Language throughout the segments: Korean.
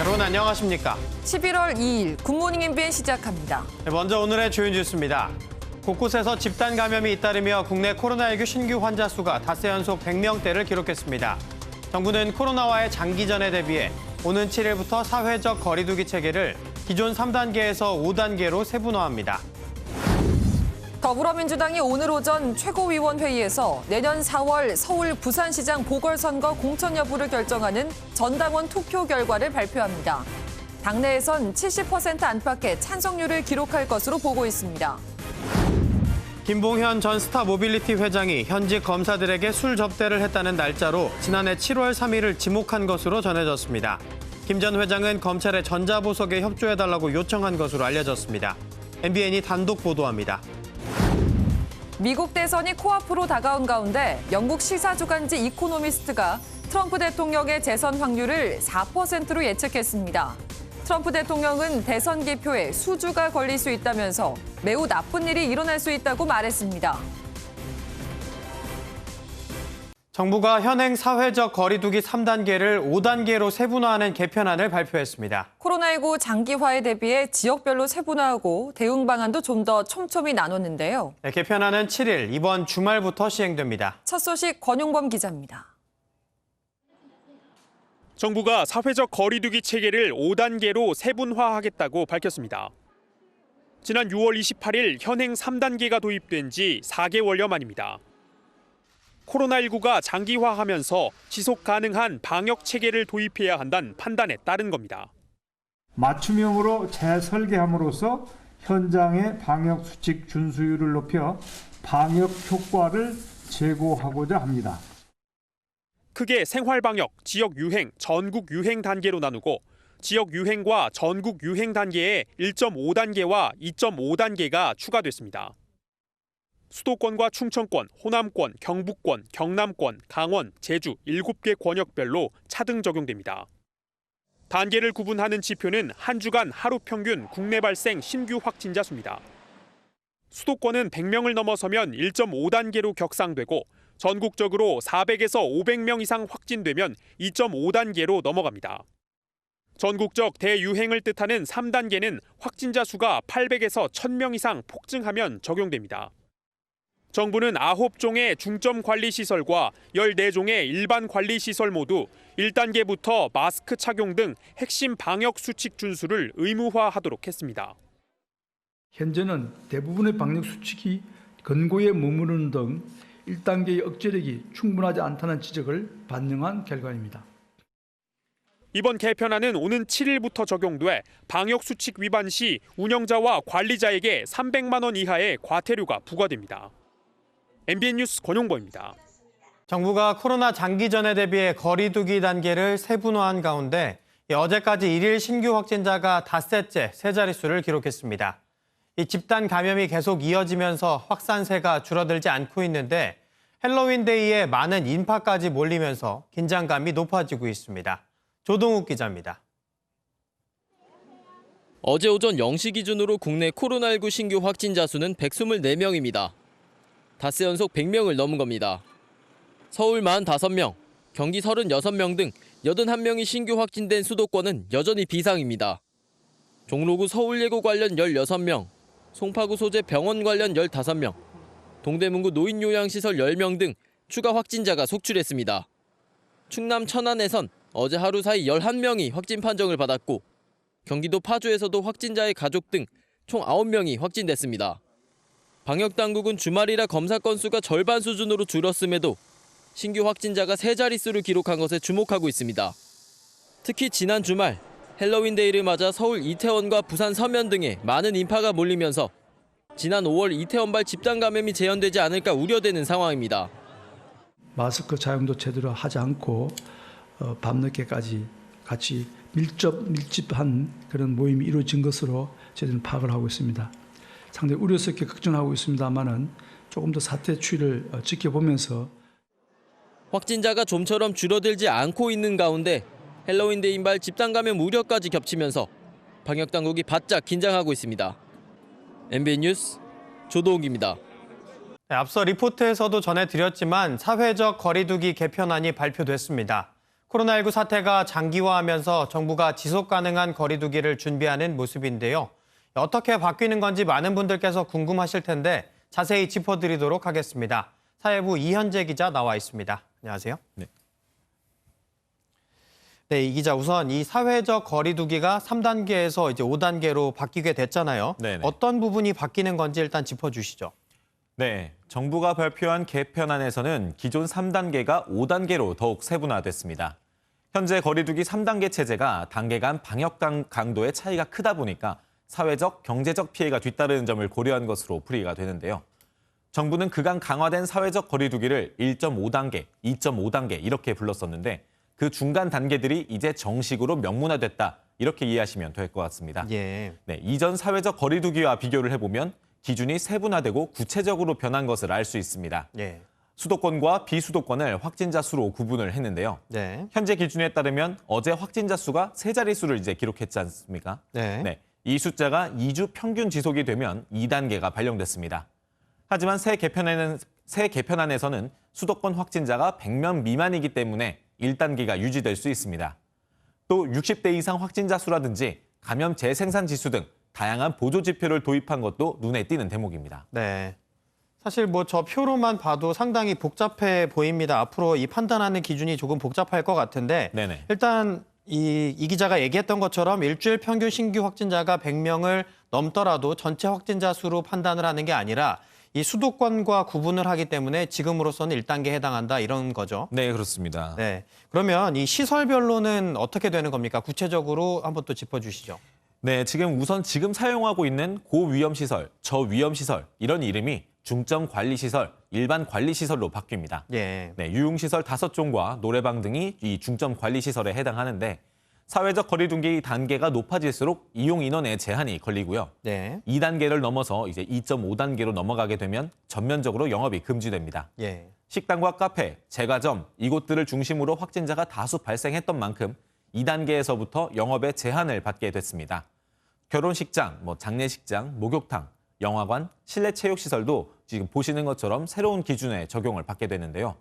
여러분 안녕하십니까? 11월 2일 굿모닝 MBN 시작합니다. 먼저 오늘의 주요 뉴스입니다. 곳곳에서 집단 감염이 잇따르며 국내 코로나19 신규 환자 수가 닷새 연속 100명대를 기록했습니다. 정부는 코로나와의 장기전에 대비해 오는 7일부터 사회적 거리두기 체계를 기존 3단계에서 5단계로 세분화합니다. 더불어민주당이 오늘 오전 최고위원회의에서 내년 4월 서울 부산시장 보궐선거 공천 여부를 결정하는 전당원 투표 결과를 발표합니다. 당내에선 70% 안팎의 찬성률을 기록할 것으로 보고 있습니다. 김봉현 전 스타모빌리티 회장이 현직 검사들에게 술 접대를 했다는 날짜로 지난해 7월 3일을 지목한 것으로 전해졌습니다. 김 전 회장은 검찰에 전자보석에 협조해달라고 요청한 것으로 알려졌습니다. MBN이 단독 보도합니다. 미국 대선이 코앞으로 다가온 가운데 영국 시사주간지 이코노미스트가 트럼프 대통령의 재선 확률을 4%로 예측했습니다. 트럼프 대통령은 대선 개표에 수주가 걸릴 수 있다면서 매우 나쁜 일이 일어날 수 있다고 말했습니다. 정부가 현행 사회적 거리두기 3단계를 5단계로 세분화하는 개편안을 발표했습니다. 코로나19 장기화에 대비해 지역별로 세분화하고 대응 방안도 좀 더 촘촘히 나눴는데요. 개편안은 7일 이번 주말부터 시행됩니다. 첫 소식 권용범 기자입니다. 정부가 사회적 거리두기 체계를 5단계로 세분화하겠다고 밝혔습니다. 지난 6월 28일 현행 3단계가 도입된 지 4개월여 만입니다. 코로나19가 장기화하면서 지속 가능한 방역 체계를 도입해야 한다는 판단에 따른 겁니다. 맞춤형으로 재설계함으로써 현장의 방역 수칙 준수율을 높여 방역 효과를 제고하고자 합니다. 크게 생활방역, 지역유행, 전국유행 단계로 나누고 지역유행과 전국유행 단계에 1.5단계와 2.5단계가 추가됐습니다. 수도권과 충청권, 호남권, 경북권, 경남권, 강원, 제주 7개 권역별로 차등 적용됩니다. 단계를 구분하는 지표는 한 주간 하루 평균 국내 발생 신규 확진자 수입니다. 수도권은 100명을 넘어서면 1.5단계로 격상되고 전국적으로 400에서 500명 이상 확진되면 2.5단계로 넘어갑니다. 전국적 대유행을 뜻하는 3단계는 확진자 수가 800에서 1000명 이상 폭증하면 적용됩니다. 정부는 9종의 중점관리시설과 14종의 일반관리시설 모두 1단계부터 마스크 착용 등 핵심 방역 수칙 준수를 의무화하도록 했습니다. 현재는 대부분의 방역 수칙이 근고에 머무르는 등 1단계의 억제력이 충분하지 않다는 지적을 반영한 결과입니다. 이번 개편안은 오는 7일부터 적용돼 방역 수칙 위반 시 운영자와 관리자에게 300만 원 이하의 과태료가 부과됩니다. MBN 뉴스 권용범입니다. 정부가 코로나 장기전에 대비해 거리두기 단계를 세분화한 가운데 어제까지 1일 신규 확진자가 닷새째 세 자릿수를 기록했습니다. 이 집단 감염이 계속 이어지면서 확산세가 줄어들지 않고 있는데 헬로윈데이에 많은 인파까지 몰리면서 긴장감이 높아지고 있습니다. 조동욱 기자입니다. 어제 오전 0시 기준으로 국내 코로나19 신규 확진자 수는 124명입니다. 닷새 연속 100명을 넘은 겁니다. 서울 45명, 경기 36명 등 81명이 신규 확진된 수도권은 여전히 비상입니다. 종로구 서울예고 관련 16명, 송파구 소재 병원 관련 15명, 동대문구 노인요양시설 10명 등 추가 확진자가 속출했습니다. 충남 천안에선 어제 하루 사이 11명이 확진 판정을 받았고 경기도 파주에서도 확진자의 가족 등 총 9명이 확진됐습니다. 방역당국은 주말이라 검사 건수가 절반 수준으로 줄었음에도 신규 확진자가 세 자릿수를 기록한 것에 주목하고 있습니다. 특히 지난 주말 헬로윈데이를 맞아 서울 이태원과 부산 서면 등에 많은 인파가 몰리면서 지난 5월 이태원발 집단 감염이 재현되지 않을까 우려되는 상황입니다. 마스크 착용도 제대로 하지 않고 밤늦게까지 같이 밀집한 그런 모임이 이루어진 것으로 저희들은 파악을 하고 있습니다. 상당히 우려스럽게 걱정하고 있습니다만은 조금 더 사태 추이를 지켜보면서 확진자가 좀처럼 줄어들지 않고 있는 가운데 헬로윈데이인발 집단 감염 우려까지 겹치면서 방역당국이 바짝 긴장하고 있습니다. MBN 뉴스 조동욱입니다. 앞서 리포트에서도 전해드렸지만 사회적 거리두기 개편안이 발표됐습니다. 코로나19 사태가 장기화하면서 정부가 지속 가능한 거리 두기를 준비하는 모습인데요. 어떻게 바뀌는 건지 많은 분들께서 궁금하실 텐데 자세히 짚어드리도록 하겠습니다. 사회부 이현재 기자 나와 있습니다. 안녕하세요. 네, 이 기자 우선 이 사회적 거리 두기가 3단계에서 이제 5단계로 바뀌게 됐잖아요. 네네. 어떤 부분이 바뀌는 건지 일단 짚어주시죠. 네, 정부가 발표한 개편안에서는 기존 3단계가 5단계로 더욱 세분화됐습니다. 현재 거리두기 3단계 체제가 단계 간 방역 강도의 차이가 크다 보니까 사회적, 경제적 피해가 뒤따르는 점을 고려한 것으로 풀이가 되는데요. 정부는 그간 강화된 사회적 거리두기를 1.5단계, 2.5단계 이렇게 불렀었는데 그 중간 단계들이 이제 정식으로 명문화됐다 이렇게 이해하시면 될 것 같습니다. 예. 네, 이전 사회적 거리두기와 비교를 해보면 기준이 세분화되고 구체적으로 변한 것을 알 수 있습니다. 예. 수도권과 비수도권을 확진자 수로 구분을 했는데요. 네. 현재 기준에 따르면 어제 확진자 수가 세 자릿수를 이제 기록했지 않습니까? 네. 이 숫자가 2주 평균 지속이 되면 2단계가 발령됐습니다. 하지만 새 개편안에서는 수도권 확진자가 100명 미만이기 때문에 1단계가 유지될 수 있습니다. 또 60대 이상 확진자 수라든지 감염 재생산 지수 등 다양한 보조 지표를 도입한 것도 눈에 띄는 대목입니다. 네. 사실 뭐 저 표로만 봐도 상당히 복잡해 보입니다. 앞으로 이 판단하는 기준이 조금 복잡할 것 같은데 네네. 일단 이 기자가 얘기했던 것처럼 일주일 평균 신규 확진자가 100명을 넘더라도 전체 확진자 수로 판단을 하는 게 아니라 이 수도권과 구분을 하기 때문에 지금으로서는 1단계에 해당한다 이런 거죠. 네, 그렇습니다. 네. 그러면 이 시설별로는 어떻게 되는 겁니까? 구체적으로 한번 또 짚어주시죠. 네, 지금 사용하고 있는 고위험시설, 저위험시설 이런 이름이 중점관리시설, 일반관리시설로 바뀝니다. 예. 네, 유흥시설 5종과 노래방 등이 이 중점관리시설에 해당하는데 사회적 거리두기 단계가 높아질수록 이용 인원에 제한이 걸리고요. 네. 2단계를 넘어서 이제 2.5단계로 넘어가게 되면 전면적으로 영업이 금지됩니다. 예. 식당과 카페, 제과점 이곳들을 중심으로 확진자가 다수 발생했던 만큼 2단계에서부터 영업에 제한을 받게 됐습니다. 결혼식장, 장례식장, 목욕탕, 영화관, 실내 체육시설도 지금 보시는 것처럼 새로운 기준에 적용을 받게 되는데요.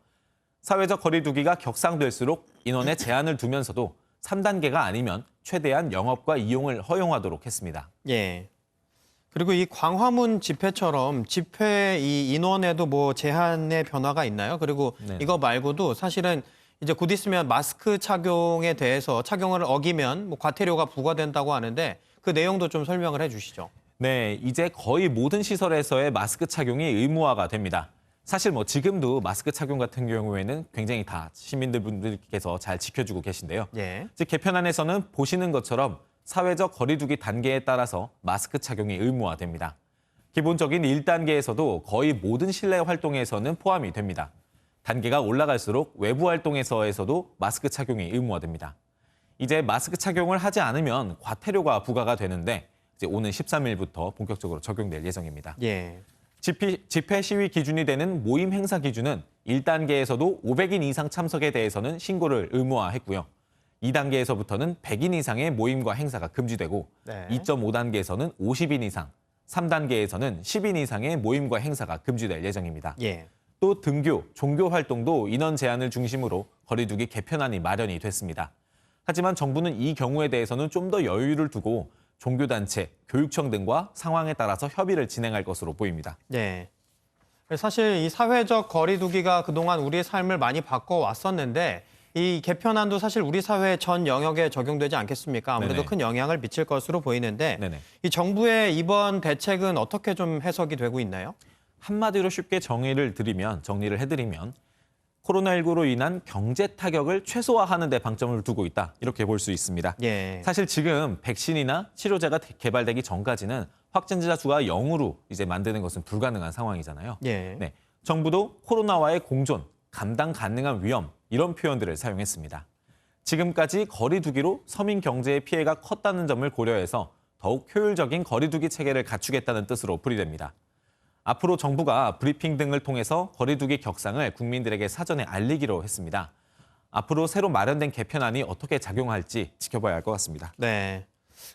사회적 거리두기가 격상될수록 인원에 제한을 두면서도 3단계가 아니면 최대한 영업과 이용을 허용하도록 했습니다. 예. 그리고 이 광화문 집회처럼 집회 이 인원에도 뭐 제한의 변화가 있나요? 그리고 네. 이거 말고도 사실은 이제 곧 있으면 마스크 착용에 대해서 착용을 어기면 뭐 과태료가 부과된다고 하는데 그 내용도 좀 설명을 해 주시죠. 네, 이제 거의 모든 시설에서의 마스크 착용이 의무화가 됩니다. 사실 지금도 마스크 착용 같은 경우에는 굉장히 다 시민들분들께서 잘 지켜주고 계신데요. 예. 즉 개편안에서는 보시는 것처럼 사회적 거리두기 단계에 따라서 마스크 착용이 의무화됩니다. 기본적인 1단계에서도 거의 모든 실내 활동에서는 포함이 됩니다. 단계가 올라갈수록 외부 활동에서도 마스크 착용이 의무화됩니다. 이제 마스크 착용을 하지 않으면 과태료가 부과가 되는데 이제 오는 13일부터 본격적으로 적용될 예정입니다. 예. 집회 시위 기준이 되는 모임 행사 기준은 1단계에서도 500인 이상 참석에 대해서는 신고를 의무화했고요. 2단계에서부터는 100인 이상의 모임과 행사가 금지되고 네. 2.5단계에서는 50인 이상, 3단계에서는 10인 이상의 모임과 행사가 금지될 예정입니다. 예. 또 등교, 종교 활동도 인원 제한을 중심으로 거리두기 개편안이 마련이 됐습니다. 하지만 정부는 이 경우에 대해서는 좀 더 여유를 두고 종교단체, 교육청 등과 상황에 따라서 협의를 진행할 것으로 보입니다. 네. 사실 이 사회적 거리두기가 그동안 우리의 삶을 많이 바꿔왔었는데 이 개편안도 사실 우리 사회 전 영역에 적용되지 않겠습니까? 아무래도 네네. 큰 영향을 미칠 것으로 보이는데 네네. 이 정부의 이번 대책은 어떻게 좀 해석이 되고 있나요? 한마디로 쉽게 정리를 해드리면 코로나19로 인한 경제 타격을 최소화하는 데 방점을 두고 있다. 이렇게 볼 수 있습니다. 예. 사실 지금 백신이나 치료제가 개발되기 전까지는 확진자 수가 0으로 이제 만드는 것은 불가능한 상황이잖아요. 예. 네, 정부도 코로나와의 공존, 감당 가능한 위험 이런 표현들을 사용했습니다. 지금까지 거리두기로 서민 경제의 피해가 컸다는 점을 고려해서 더욱 효율적인 거리두기 체계를 갖추겠다는 뜻으로 풀이됩니다. 앞으로 정부가 브리핑 등을 통해서 거리두기 격상을 국민들에게 사전에 알리기로 했습니다. 앞으로 새로 마련된 개편안이 어떻게 작용할지 지켜봐야 할 것 같습니다. 네.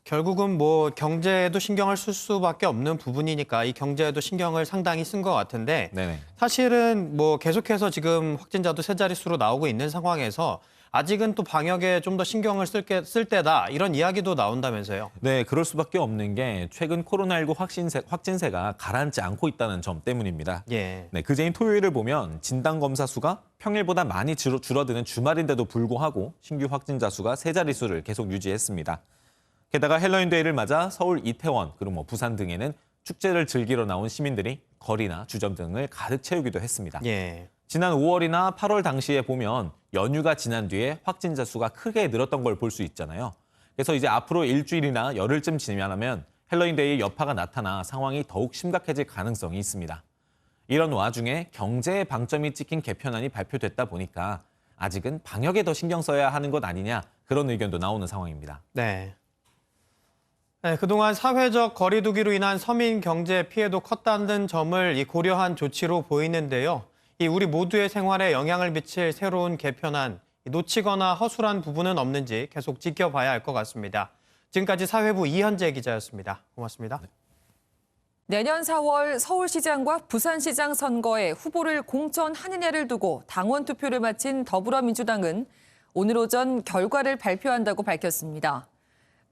결국은 뭐 경제에도 신경을 쓸 수밖에 없는 부분이니까 이 경제에도 신경을 상당히 쓴 것 같은데 네네. 사실은 뭐 계속해서 지금 확진자도 세 자릿수로 나오고 있는 상황에서 아직은 또 방역에 좀 더 신경을 쓸 때다 이런 이야기도 나온다면서요. 네, 그럴 수밖에 없는 게 최근 코로나19 확진세가 가라앉지 않고 있다는 점 때문입니다. 예. 네, 그제인 토요일을 보면 진단검사 수가 평일보다 많이 줄어드는 주말인데도 불구하고 신규 확진자 수가 세 자릿수를 계속 유지했습니다. 게다가 헬로윈데이를 맞아 서울 이태원 그리고 부산 등에는 축제를 즐기러 나온 시민들이 거리나 주점 등을 가득 채우기도 했습니다. 예. 지난 5월이나 8월 당시에 보면 연휴가 지난 뒤에 확진자 수가 크게 늘었던 걸 볼 수 있잖아요. 그래서 이제 앞으로 일주일이나 열흘쯤 지나면 헬로윈데이 여파가 나타나 상황이 더욱 심각해질 가능성이 있습니다. 이런 와중에 경제에 방점이 찍힌 개편안이 발표됐다 보니까 아직은 방역에 더 신경 써야 하는 것 아니냐 그런 의견도 나오는 상황입니다. 네. 네, 그동안 사회적 거리 두기로 인한 서민 경제 피해도 컸다는 점을 고려한 조치로 보이는데요. 우리 모두의 생활에 영향을 미칠 새로운 개편안, 놓치거나 허술한 부분은 없는지 계속 지켜봐야 할 것 같습니다. 지금까지 사회부 이현재 기자였습니다. 고맙습니다. 내년 4월 서울시장과 부산시장 선거에 후보를 공천하느냐를 두고 당원 투표를 마친 더불어민주당은 오늘 오전 결과를 발표한다고 밝혔습니다.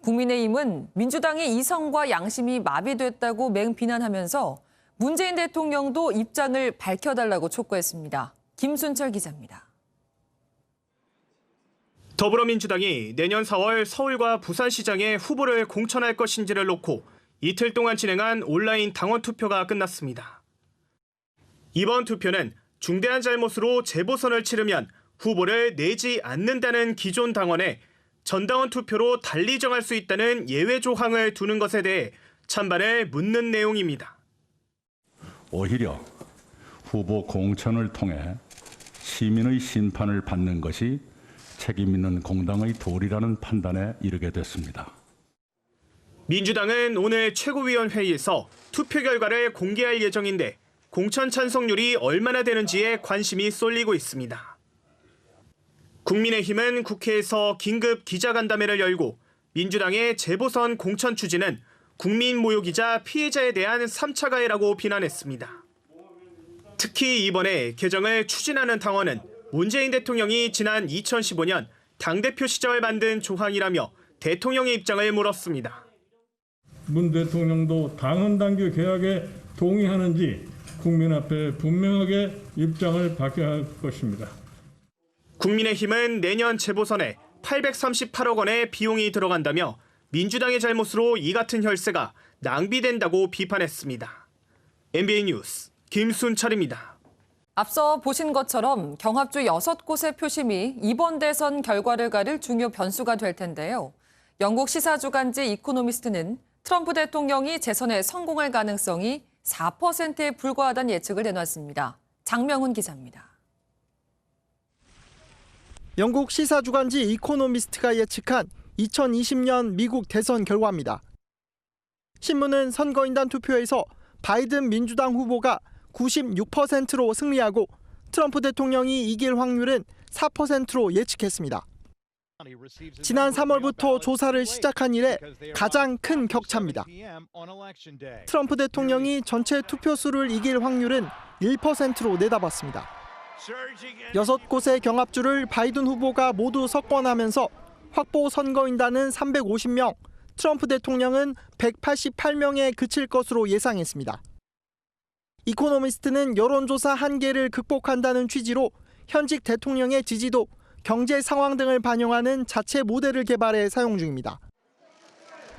국민의힘은 민주당의 이성과 양심이 마비됐다고 맹비난하면서 문재인 대통령도 입장을 밝혀달라고 촉구했습니다. 김순철 기자입니다. 더불어민주당이 내년 4월 서울과 부산시장에 후보를 공천할 것인지를 놓고 이틀 동안 진행한 온라인 당원 투표가 끝났습니다. 이번 투표는 중대한 잘못으로 재보선을 치르면 후보를 내지 않는다는 기존 당원에 전당원 투표로 달리 정할 수 있다는 예외 조항을 두는 것에 대해 찬반을 묻는 내용입니다. 오히려 후보 공천을 통해 시민의 심판을 받는 것이 책임 있는 공당의 도리라는 판단에 이르게 됐습니다. 민주당은 오늘 최고위원회의에서 투표 결과를 공개할 예정인데 공천 찬성률이 얼마나 되는지에 관심이 쏠리고 있습니다. 국민의힘은 국회에서 긴급 기자간담회를 열고 민주당의 재보선 공천 추진은 국민 모욕이자 피해자에 대한 3차 가해라고 비난했습니다. 특히 이번에 개정을 추진하는 당원은 문재인 대통령이 지난 2015년 당대표 시절 만든 조항이라며 대통령의 입장을 물었습니다. 문 대통령도 당헌 당규 개혁에 동의하는지 국민 앞에 분명하게 입장을 밝혀야 할 것입니다. 국민의힘은 내년 재보선에 838억 원의 비용이 들어간다며 민주당의 잘못으로 이 같은 혈세가 낭비된다고 비판했습니다. MBN 뉴스 김순철입니다. 앞서 보신 것처럼 경합주 6곳의 표심이 이번 대선 결과를 가를 중요 변수가 될 텐데요. 영국 시사주간지 이코노미스트는 트럼프 대통령이 재선에 성공할 가능성이 4%에 불과하다는 예측을 내놨습니다. 장명훈 기자입니다. 영국 시사주간지 이코노미스트가 예측한 2020년 미국 대선 결과입니다. 신문은 선거인단 투표에서 바이든 민주당 후보가 96%로 승리하고 트럼프 대통령이 이길 확률은 4%로 예측했습니다. 지난 3월부터 조사를 시작한 이래 가장 큰 격차입니다. 트럼프 대통령이 전체 투표수를 이길 확률은 1%로 내다봤습니다. 6곳의 경합주를 바이든 후보가 모두 석권하면서 확보 선거인단은 350명, 트럼프 대통령은 188명에 그칠 것으로 예상했습니다. 이코노미스트는 여론조사 한계를 극복한다는 취지로 현직 대통령의 지지도, 경제 상황 등을 반영하는 자체 모델을 개발해 사용 중입니다.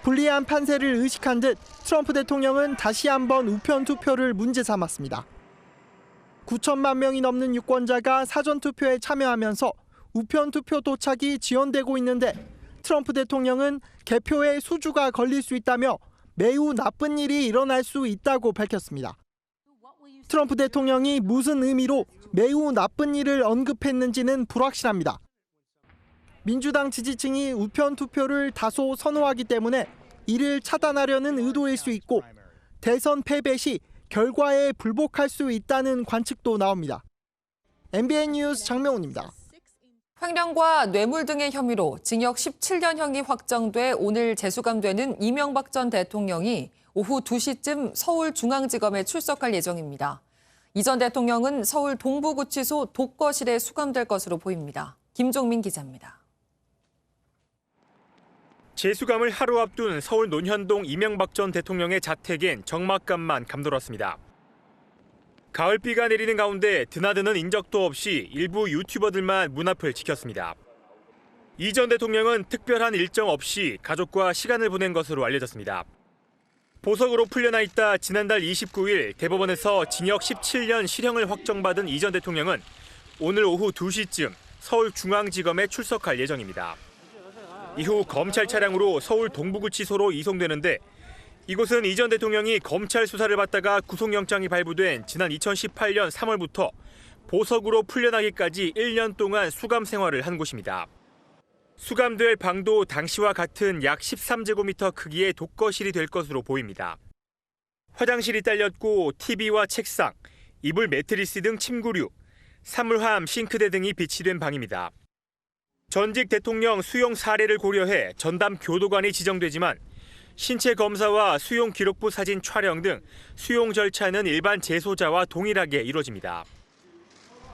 불리한 판세를 의식한 듯 트럼프 대통령은 다시 한번 우편 투표를 문제 삼았습니다. 9천만 명이 넘는 유권자가 사전투표에 참여하면서 우편투표 도착이 지연되고 있는데 트럼프 대통령은 개표에 수주가 걸릴 수 있다며 매우 나쁜 일이 일어날 수 있다고 밝혔습니다. 트럼프 대통령이 무슨 의미로 매우 나쁜 일을 언급했는지는 불확실합니다. 민주당 지지층이 우편투표를 다소 선호하기 때문에 이를 차단하려는 의도일 수 있고 대선 패배 시 결과에 불복할 수 있다는 관측도 나옵니다. MBN 뉴스 장명훈입니다. 횡령과 뇌물 등의 혐의로 징역 17년형이 확정돼 오늘 재수감되는 이명박 전 대통령이 오후 2시쯤 서울중앙지검에 출석할 예정입니다. 이 전 대통령은 서울 동부구치소 독거실에 수감될 것으로 보입니다. 김종민 기자입니다. 재수감을 하루 앞둔 서울 논현동 이명박 전 대통령의 자택엔 적막감만 감돌았습니다. 가을비가 내리는 가운데 드나드는 인적도 없이 일부 유튜버들만 문 앞을 지켰습니다. 이 전 대통령은 특별한 일정 없이 가족과 시간을 보낸 것으로 알려졌습니다. 보석으로 풀려나 있다 지난달 29일 대법원에서 징역 17년 실형을 확정받은 이 전 대통령은 오늘 오후 2시쯤 서울중앙지검에 출석할 예정입니다. 이후 검찰 차량으로 서울 동부구치소로 이송되는데 이곳은 이 전 대통령이 검찰 수사를 받다가 구속영장이 발부된 지난 2018년 3월부터 보석으로 풀려나기까지 1년 동안 수감 생활을 한 곳입니다. 수감될 방도 당시와 같은 약 13제곱미터 크기의 독거실이 될 것으로 보입니다. 화장실이 딸렸고 TV와 책상, 이불 매트리스 등 침구류, 사물함, 싱크대 등이 비치된 방입니다. 전직 대통령 수용 사례를 고려해 전담 교도관이 지정되지만 신체 검사와 수용 기록부 사진 촬영 등 수용 절차는 일반 재소자와 동일하게 이루어집니다.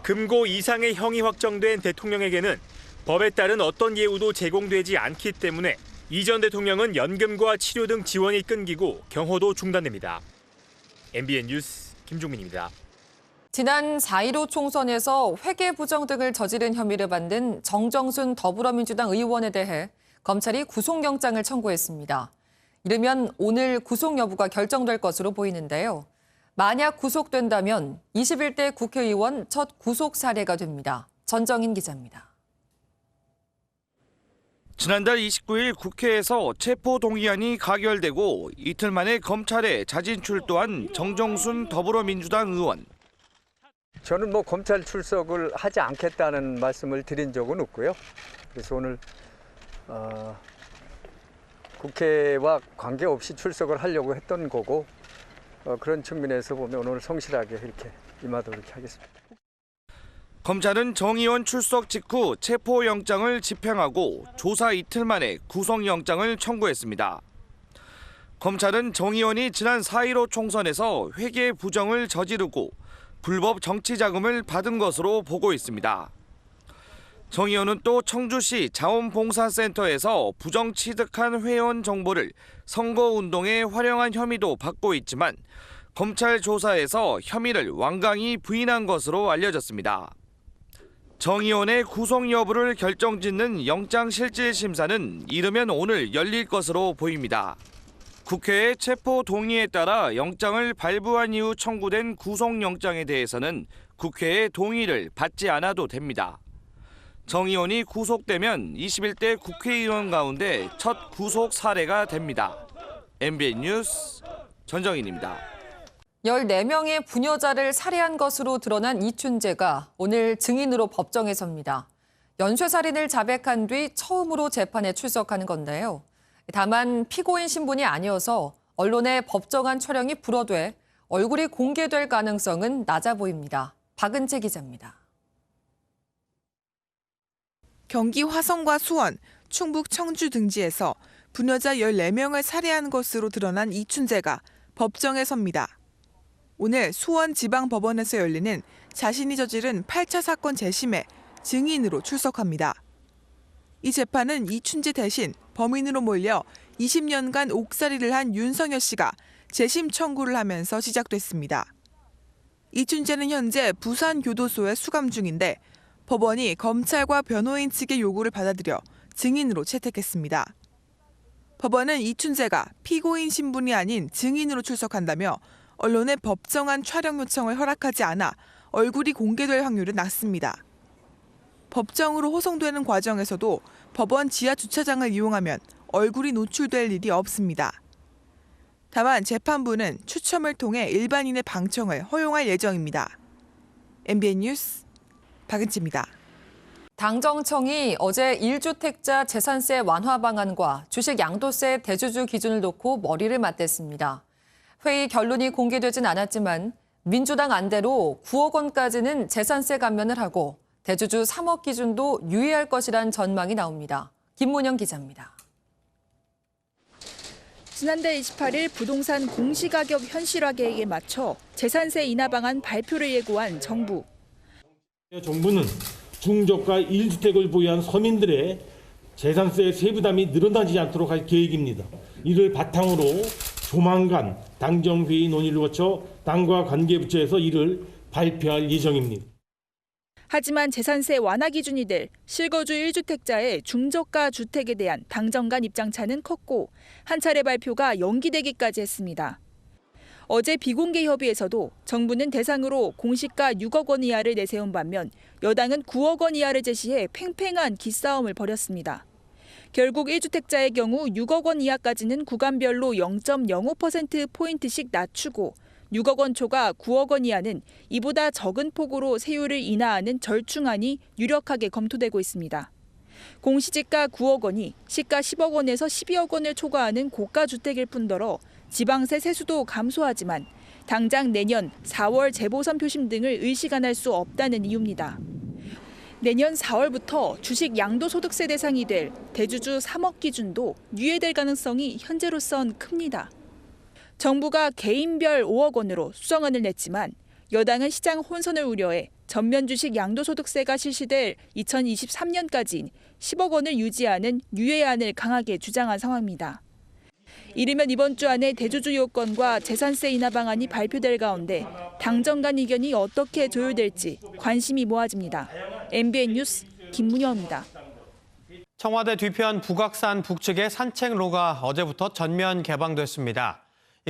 금고 이상의 형이 확정된 대통령에게는 법에 따른 어떤 예우도 제공되지 않기 때문에 이 전 대통령은 연금과 치료 등 지원이 끊기고 경호도 중단됩니다. MBN 뉴스 김종민입니다. 지난 4.15 총선에서 회계 부정 등을 저지른 혐의를 받는 정정순 더불어민주당 의원에 대해 검찰이 구속영장을 청구했습니다. 이르면 오늘 구속 여부가 결정될 것으로 보이는데요. 만약 구속된다면 21대 국회의원 첫 구속 사례가 됩니다. 전정인 기자입니다. 지난달 29일 국회에서 체포동의안이 가결되고 이틀 만에 검찰에 자진 출두한 정정순 더불어민주당 의원. 저는 검찰 출석을 하지 않겠다는 말씀을 드린 적은 없고요. 그래서 오늘 국회와 관계없이 출석을 하려고 했던 거고 그런 측면에서 보면 오늘 성실하게 이렇게 임하도록 하겠습니다. 검찰은 정 의원 출석 직후 체포영장을 집행하고 조사 이틀 만에 구속영장을 청구했습니다. 검찰은 정 의원이 지난 4.15 총선에서 회계 부정을 저지르고 불법 정치자금을 받은 것으로 보고 있습니다. 정 의원은 또 청주시 자원봉사센터에서 부정 취득한 회원 정보를 선거운동에 활용한 혐의도 받고 있지만 검찰 조사에서 혐의를 완강히 부인한 것으로 알려졌습니다. 정 의원의 구속 여부를 결정짓는 영장실질심사는 이르면 오늘 열릴 것으로 보입니다. 국회의 체포 동의에 따라 영장을 발부한 이후 청구된 구속영장에 대해서는 국회의 동의를 받지 않아도 됩니다. 정 의원이 구속되면 21대 국회의원 가운데 첫 구속 사례가 됩니다. MBN 뉴스 전정인입니다. 14명의 부녀자를 살해한 것으로 드러난 이춘재가 오늘 증인으로 법정에 섭니다. 연쇄살인을 자백한 뒤 처음으로 재판에 출석하는 건데요. 다만 피고인 신분이 아니어서 언론에 법정안 촬영이 불어돼 얼굴이 공개될 가능성은 낮아 보입니다. 박은채 기자입니다. 경기 화성과 수원, 충북 청주 등지에서 부녀자 14명을 살해한 것으로 드러난 이춘재가 법정에 섭니다. 오늘 수원지방법원에서 열리는 자신이 저지른 8차 사건 재심에 증인으로 출석합니다. 이 재판은 이춘재 대신 범인으로 몰려 20년간 옥살이를 한 윤석열 씨가 재심 청구를 하면서 시작됐습니다. 이춘재는 현재 부산교도소에 수감 중인데 법원이 검찰과 변호인 측의 요구를 받아들여 증인으로 채택했습니다. 법원은 이춘재가 피고인 신분이 아닌 증인으로 출석한다며 언론의 법정안 촬영 요청을 허락하지 않아 얼굴이 공개될 확률은 낮습니다. 법정으로 호송되는 과정에서도 법원 지하 주차장을 이용하면 얼굴이 노출될 일이 없습니다. 다만 재판부는 추첨을 통해 일반인의 방청을 허용할 예정입니다. MBN 뉴스 박은지입니다. 당정청이 어제 1주택자 재산세 완화 방안과 주식 양도세 대주주 기준을 놓고 머리를 맞댔습니다. 회의 결론이 공개되진 않았지만 민주당 안대로 9억 원까지는 재산세 감면을 하고 대주주 3억 기준도 유예할 것이란 전망이 나옵니다. 김문영 기자입니다. 지난달 28일 부동산 공시가격 현실화 계획에 맞춰 재산세 인하 방안 발표를 예고한 정부. 정부는 중저가 1주택을 보유한 서민들의 재산세 세부담이 늘어나지 않도록 할 계획입니다. 이를 바탕으로 조만간 당정회의 논의를 거쳐 당과 관계부처에서 이를 발표할 예정입니다. 하지만 재산세 완화 기준이 될 실거주 1주택자의 중저가 주택에 대한 당정 간 입장차는 컸고 한 차례 발표가 연기되기까지 했습니다. 어제 비공개 협의에서도 정부는 대상으로 공시가 6억 원 이하를 내세운 반면 여당은 9억 원 이하를 제시해 팽팽한 기싸움을 벌였습니다. 결국 1주택자의 경우 6억 원 이하까지는 구간별로 0.05%포인트씩 낮추고 6억 원 초과 9억 원 이하는 이보다 적은 폭으로 세율을 인하하는 절충안이 유력하게 검토되고 있습니다. 공시지가 9억 원이 시가 10억 원에서 12억 원을 초과하는 고가주택일 뿐더러 지방세 세수도 감소하지만 당장 내년 4월 재보선 표심 등을 의시간할 수 없다는 이유입니다. 내년 4월부터 주식 양도소득세 대상이 될 대주주 3억 기준도 유예될 가능성이 현재로선 큽니다. 정부가 개인별 5억 원으로 수정안을 냈지만 여당은 시장 혼선을 우려해 전면 주식 양도소득세가 실시될 2023년까지인 10억 원을 유지하는 유예안을 강하게 주장한 상황입니다. 이르면 이번 주 안에 대주주 요건과 재산세 인하 방안이 발표될 가운데 당정 간 의견이 어떻게 조율될지 관심이 모아집니다. MBN 뉴스 김문영입니다. 청와대 뒤편 북악산 북측의 산책로가 어제부터 전면 개방됐습니다.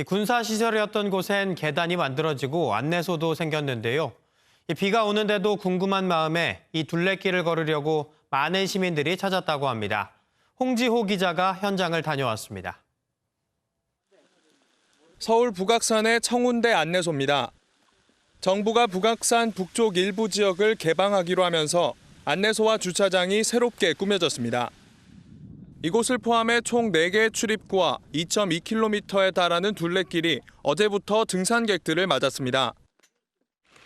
군사시설이었던 곳엔 계단이 만들어지고 안내소도 생겼는데요. 비가 오는데도 궁금한 마음에 이 둘레길을 걸으려고 많은 시민들이 찾았다고 합니다. 홍지호 기자가 현장을 다녀왔습니다. 서울 북악산의 청운대 안내소입니다. 정부가 북악산 북쪽 일부 지역을 개방하기로 하면서 안내소와 주차장이 새롭게 꾸며졌습니다. 이곳을 포함해 총 4개의 출입구와 2.2km에 달하는 둘레길이 어제부터 등산객들을 맞았습니다.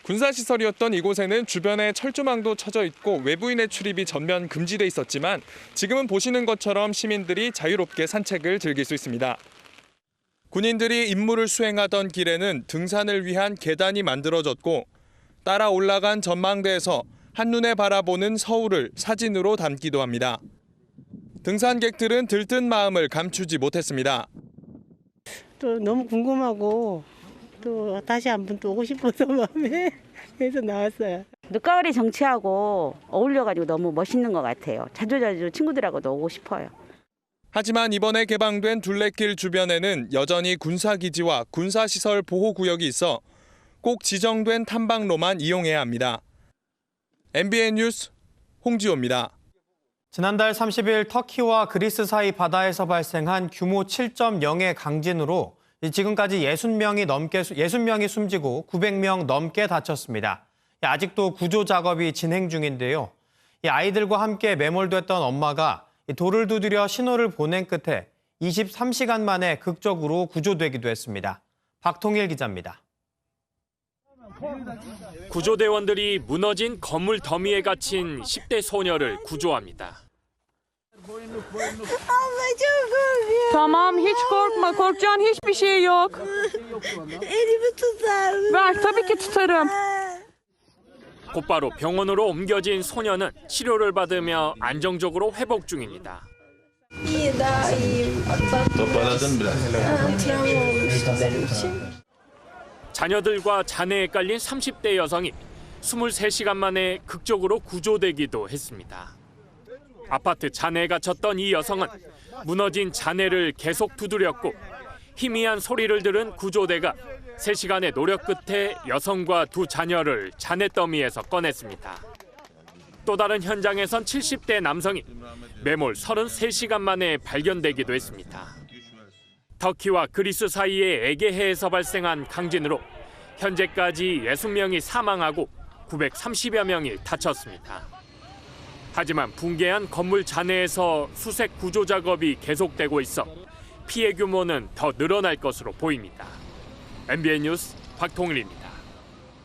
군사시설이었던 이곳에는 주변에 철조망도 쳐져 있고 외부인의 출입이 전면 금지돼 있었지만 지금은 보시는 것처럼 시민들이 자유롭게 산책을 즐길 수 있습니다. 군인들이 임무를 수행하던 길에는 등산을 위한 계단이 만들어졌고 따라 올라간 전망대에서 한눈에 바라보는 서울을 사진으로 담기도 합니다. 등산객들은 들뜬 마음을 감추지 못했습니다. 또 너무 궁금하고 또 다시 한번 또 오고 싶어서 마음에 그래서 나왔어요. 늦가을이 정치하고 어울려가지고 너무 멋있는 것 같아요. 자주자주 친구들하고도 오고 싶어요. 하지만 이번에 개방된 둘레길 주변에는 여전히 군사기지와 군사시설 보호구역이 있어 꼭 지정된 탐방로만 이용해야 합니다. MBN 뉴스 홍지호입니다. 지난달 30일 터키와 그리스 사이 바다에서 발생한 규모 7.0의 강진으로 지금까지 60명이 숨지고 900명 넘게 다쳤습니다. 아직도 구조 작업이 진행 중인데요. 아이들과 함께 매몰됐던 엄마가 돌을 두드려 신호를 보낸 끝에 23시간 만에 극적으로 구조되기도 했습니다. 박통일 기자입니다. 구조대원들이 무너진 건물 더미에 갇힌 10대 소녀를 구조합니다. Tamam, hiç korkma. Korkacağın hiçbir şey yok. Elimi tutar mısın? Ver, tabii ki tutarım. 곧바로 병원으로 옮겨진 소녀는 치료를 받으며 안정적으로 회복 중입니다. İyi, daha iyiyim. Travma olmuştu benim için. 자녀들과 잔해에 깔린 30대 여성이 23시간 만에 극적으로 구조되기도 했습니다. 아파트 잔해에 갇혔던 이 여성은 무너진 잔해를 계속 두드렸고 희미한 소리를 들은 구조대가 3시간의 노력 끝에 여성과 두 자녀를 잔해 더미에서 꺼냈습니다. 또 다른 현장에선 70대 남성이 매몰 33시간 만에 발견되기도 했습니다. 터키와 그리스 사이의 에게해에서 발생한 강진으로 현재까지 60명이 사망하고 930여 명이 다쳤습니다. 하지만 붕괴한 건물 잔해에서 수색 구조 작업이 계속되고 있어 피해 규모는 더 늘어날 것으로 보입니다. MBN 뉴스 박통일입니다.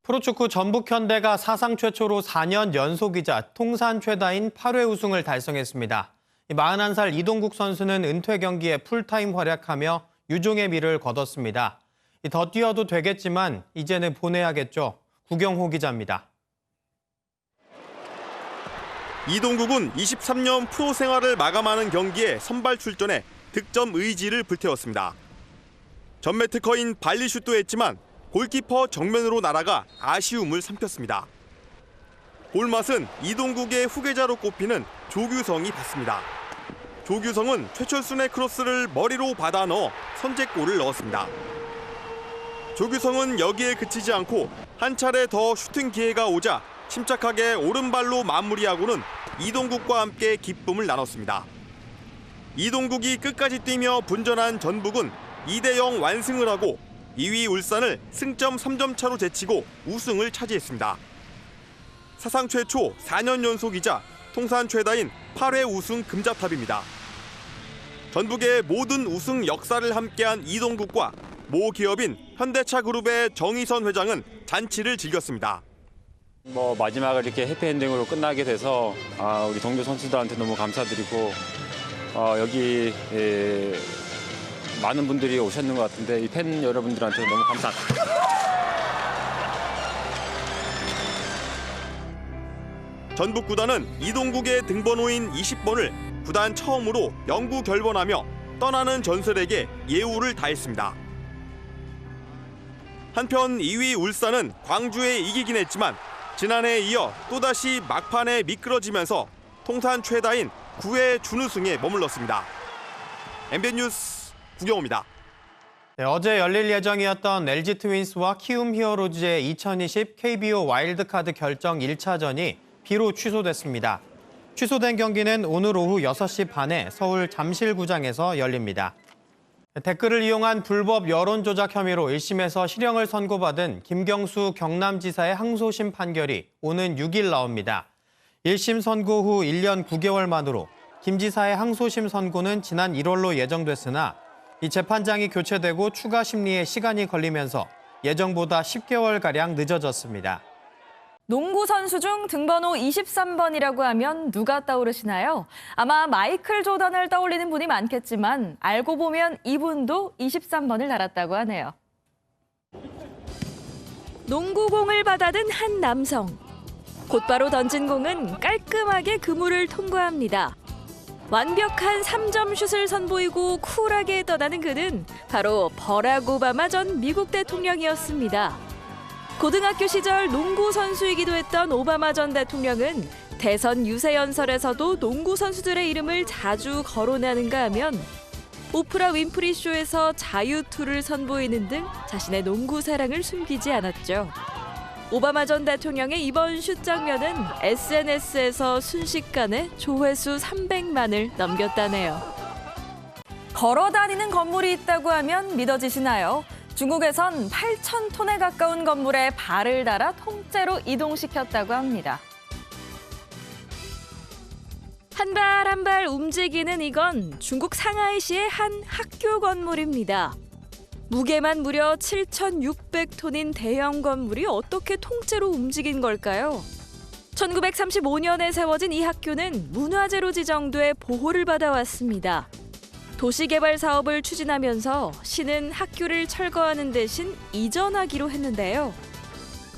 프로축구 전북현대가 사상 최초로 4년 연속이자 통산 최다인 8회 우승을 달성했습니다. 41살 이동국 선수는 은퇴 경기에 풀타임 활약하며 유종의 미를 거뒀습니다. 더 뛰어도 되겠지만 이제는 보내야겠죠. 구경호 기자입니다. 이동국은 23년 프로 생활을 마감하는 경기에 선발 출전해 득점 의지를 불태웠습니다. 전매 특허인 발리슛도 했지만 골키퍼 정면으로 날아가 아쉬움을 삼켰습니다. 골맛은 이동국의 후계자로 꼽히는 조규성이 봤습니다. 조규성은 최철순의 크로스를 머리로 받아 넣어 선제골을 넣었습니다. 조규성은 여기에 그치지 않고 한 차례 더 슈팅 기회가 오자 침착하게 오른발로 마무리하고는 이동국과 함께 기쁨을 나눴습니다. 이동국이 끝까지 뛰며 분전한 전북은 2대0 완승을 하고 2위 울산을 승점 3점 차로 제치고 우승을 차지했습니다. 사상 최초 4년 연속이자 통산 최다인 8회 우승 금자탑입니다. 전북의 모든 우승 역사를 함께한 이동국과 모 기업인 현대차 그룹의 정의선 회장은 잔치를 즐겼습니다. 마지막을 이렇게 해피엔딩으로 끝나게 돼서 우리 동료 선수들한테 너무 감사드리고 여기 많은 분들이 오셨는 것 같은데 이 팬 여러분들한테 너무 감사합니다. 전북 구단은 이동국의 등번호인 20번을 구단 처음으로 영구 결번하며 떠나는 전설에게 예우를 다했습니다. 한편 2위 울산은 광주에 이기긴 했지만 지난해에 이어 또다시 막판에 미끄러지면서 통산 최다인 9회 준우승에 머물렀습니다. MBN 뉴스 구경호입니다. 네, 어제 열릴 예정이었던 LG 트윈스와 키움 히어로즈의 2020 KBO 와일드카드 결정 1차전이 비로 취소됐습니다. 취소된 경기는 오늘 오후 6시 반에 서울 잠실구장에서 열립니다. 댓글을 이용한 불법 여론조작 혐의로 1심에서 실형을 선고받은 김경수 경남지사의 항소심 판결이 오는 6일 나옵니다. 1심 선고 후 1년 9개월 만으로 김 지사의 항소심 선고는 지난 1월로 예정됐으나 이 재판장이 교체되고 추가 심리에 시간이 걸리면서 예정보다 10개월가량 늦어졌습니다. 농구 선수 중 등번호 23번이라고 하면 누가 떠오르시나요? 아마 마이클 조던을 떠올리는 분이 많겠지만 알고 보면 이분도 23번을 달았다고 하네요. 농구공을 받아든 한 남성. 곧바로 던진 공은 깔끔하게 그물을 통과합니다. 완벽한 3점 슛을 선보이고 쿨하게 떠나는 그는 바로 버락 오바마 전 미국 대통령이었습니다. 고등학교 시절 농구 선수이기도 했던 오바마 전 대통령은 대선 유세연설에서도 농구 선수들의 이름을 자주 거론하는가 하면 오프라 윈프리 쇼에서 자유투를 선보이는 등 자신의 농구 사랑을 숨기지 않았죠. 오바마 전 대통령의 이번 슛 장면은 SNS에서 순식간에 조회수 300만을 넘겼다네요. 걸어다니는 건물이 있다고 하면 믿어지시나요? 중국에선 8,000톤에 가까운 건물에 발을 달아 통째로 이동시켰다고 합니다. 한 발 한 발 움직이는 이건 중국 상하이시의 한 학교 건물입니다. 무게만 무려 7,600톤인 대형 건물이 어떻게 통째로 움직인 걸까요? 1935년에 세워진 이 학교는 문화재로 지정돼 보호를 받아왔습니다. 도시개발 사업을 추진하면서 시는 학교를 철거하는 대신 이전하기로 했는데요.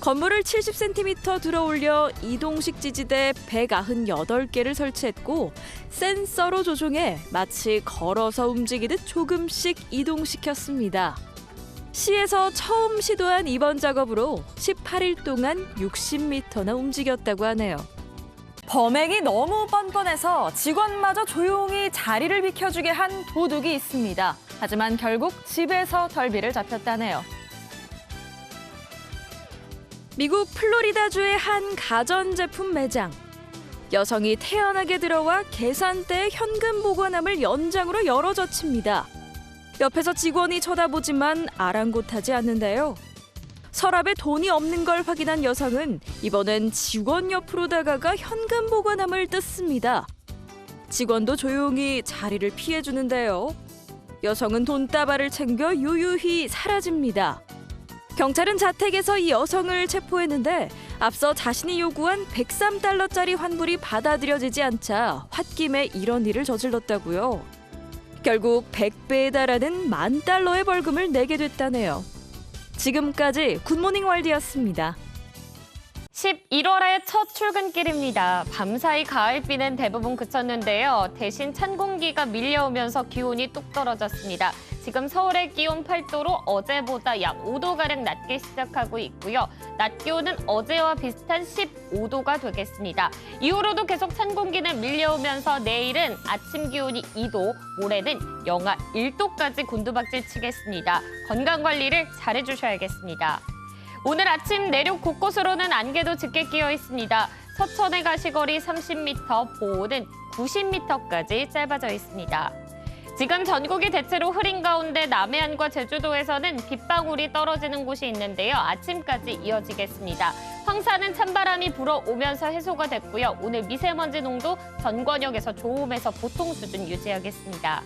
건물을 70cm 들어올려 이동식 지지대 198개를 설치했고 센서로 조종해 마치 걸어서 움직이듯 조금씩 이동시켰습니다. 시에서 처음 시도한 이번 작업으로 18일 동안 60m나 움직였다고 하네요. 범행이 너무 뻔뻔해서 직원마저 조용히 자리를 비켜주게 한 도둑이 있습니다. 하지만 결국 집에서 덜비를 잡혔다네요. 미국 플로리다주의 한 가전제품 매장. 여성이 태연하게 들어와 계산대에 현금 보관함을 연장으로 열어젖힙니다. 옆에서 직원이 쳐다보지만 아랑곳하지 않는데요. 서랍에 돈이 없는 걸 확인한 여성은 이번엔 직원 옆으로 다가가 현금 보관함을 뜯습니다. 직원도 조용히 자리를 피해주는데요. 여성은 돈다발을 챙겨 유유히 사라집니다. 경찰은 자택에서 이 여성을 체포했는데 앞서 자신이 요구한 103달러짜리 환불이 받아들여지지 않자 홧김에 이런 일을 저질렀다고요. 결국 100배에 달하는 $10,000의 벌금을 내게 됐다네요. 지금까지 굿모닝 월드였습니다. 11월의 첫 출근길입니다. 밤사이 가을비는 대부분 그쳤는데요. 대신 찬 공기가 밀려오면서 기온이 뚝 떨어졌습니다. 지금 서울의 기온 8도로 어제보다 약 5도가량 낮게 시작하고 있고요. 낮 기온은 어제와 비슷한 15도가 되겠습니다. 이후로도 계속 찬 공기는 밀려오면서 내일은 아침 기온이 2도, 모레는 영하 1도까지 곤두박질 치겠습니다. 건강관리를 잘해주셔야겠습니다. 오늘 아침 내륙 곳곳으로는 안개도 짙게 끼어 있습니다. 서천의 가시거리 30m, 보호는 90m까지 짧아져 있습니다. 지금 전국이 대체로 흐린 가운데 남해안과 제주도에서는 빗방울이 떨어지는 곳이 있는데요. 아침까지 이어지겠습니다. 황사는 찬바람이 불어오면서 해소가 됐고요. 오늘 미세먼지 농도 전 권역에서 좋음에서 보통 수준 유지하겠습니다.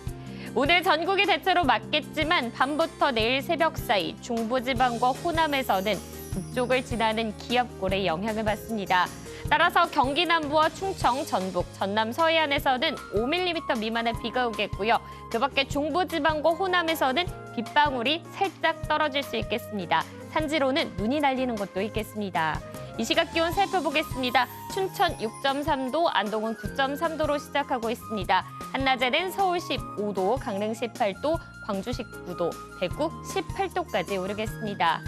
오늘 전국이 대체로 맑겠지만 밤부터 내일 새벽 사이 중부지방과 호남에서는 북쪽을 지나는 기압골의 영향을 받습니다. 따라서 경기 남부와 충청, 전북, 전남 서해안에서는 5mm 미만의 비가 오겠고요. 그 밖에 중부지방과 호남에서는 빗방울이 살짝 떨어질 수 있겠습니다. 산지로는 눈이 날리는 곳도 있겠습니다. 이 시각 기온 살펴보겠습니다. 춘천 6.3도, 안동은 9.3도로 시작하고 있습니다. 한낮에는 서울 15도, 강릉 18도, 광주 19도, 대구 18도까지 오르겠습니다.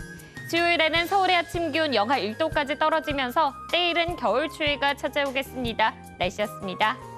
수요일에는 서울의 아침 기온 영하 1도까지 떨어지면서 내일은 겨울 추위가 찾아오겠습니다. 날씨였습니다.